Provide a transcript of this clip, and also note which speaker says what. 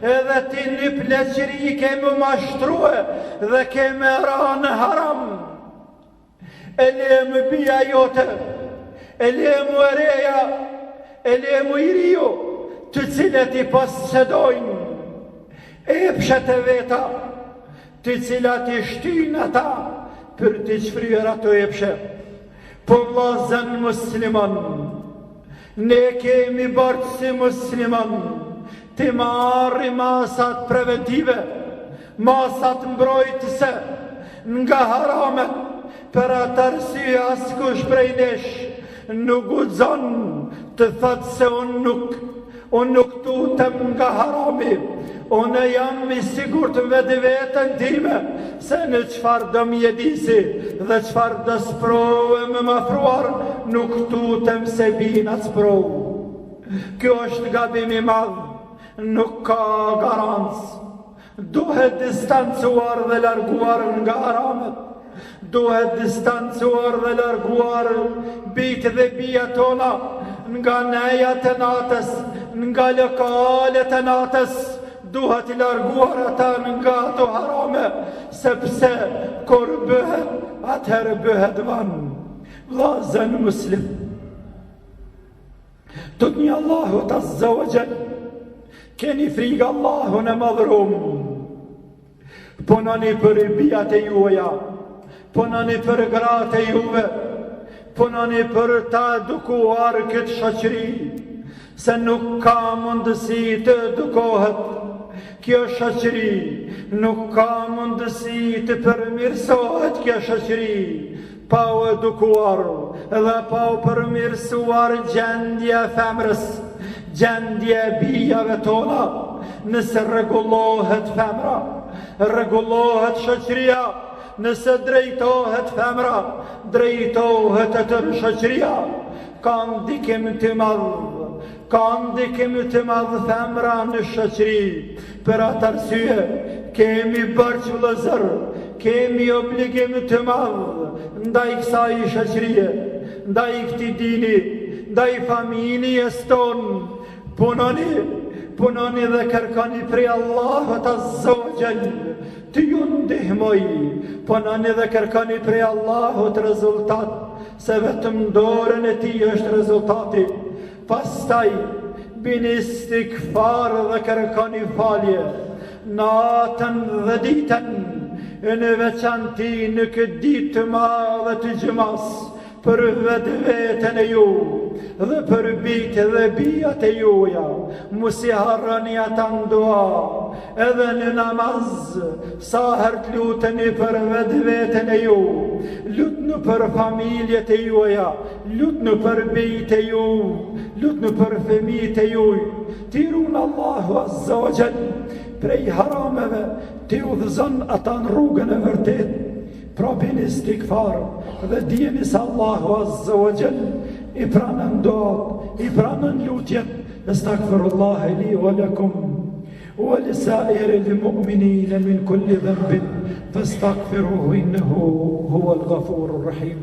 Speaker 1: edhe ti një pleqëri kemi mashtruhe dhe kemi ra në haram. E lemë bia jote, e lemë ereja, e lemë i rio, të cilët i possedojnë epshet e veta, të cilat i shtyjnë ata për të qfryer ato epshe. Po vllazën musliman, ne kemi bartë si musliman të marri masat preventive, masat mbrojtëse nga haramet, për atë arsye askush prej nesh nuk guxon të thotë se unë nuk tutem nga harami, unë jam i sigurt në vetën time se në qfar do mjedisi dhe qfar do sprove me mafruar, nuk tutem se bina sprove. Kjo është gabim i madh, nuk ka garancë. Duhet distancuar dhe larguar nga haramet. Duhet distancuar dhe larguar bitë dhe bia tona nga nejat e natës, nga lokalet e natës. Duhet i larguar ata nga ato harame, sepse kur bëhet, atëherë bëhet van. Vllazën muslim, të një Allahut azza wa jall, keni frikë Allahun e madhërum, punoni për bijat e juaja, punoni për gratë e juve, punoni për ta edukuar këtë shoqëri, se nuk ka mundësi të edukohet kjo shoqëri, nuk ka mundësi të përmirësohet kjo shoqëri pa u edukuar dhe pa u përmirësuar gjendja e femrës, gjendja e bijave tona. Nëse rregullohet femra, rregullohet shoqëria. Nëse drejtohet femra, drejtohet e tërë shoqëria. Ka ndikim të madh, ka ndikim të madh femra në shoqëri. Për atë arsye kemi bërë vëllezër, kemi obligim të madh ndaj kësaj shoqërie, ndaj këtij dini, ndaj familjes tonë. Punoni dhe kërkoni prej Allahut azza wa jall të ju ndihmoj. Punoni dhe kërkoni prej Allahut rezultat, se vetëm dorën e tij është rezultati. Pastaj bini istikfar dhe kërkoni falje natën dhe ditën, në veçanti në këtë ditë të madhe të xhumas, për vetën e ju dhe për bitë dhe bijat e juja. Mos i harroni ata në dua, edhe në namaz, sa herë të luteni për vetën e ju, lutni për familjet e juja, lutni për bijtë e ju, lutni për fëmijët e ju. Tirun Allahu azza wa jall prej harameve, të udhëzon ata në rrugën e vërtet. Pra bini istikfar dhe dijeni se Allahu azza wa jall i pranon duat, i pranon lutjet. Astaghfirullah li wa lakum wa li sa'iril mu'minin min kulli dhanbin fastaghfiruhu innahu huwal ghafurur rahim.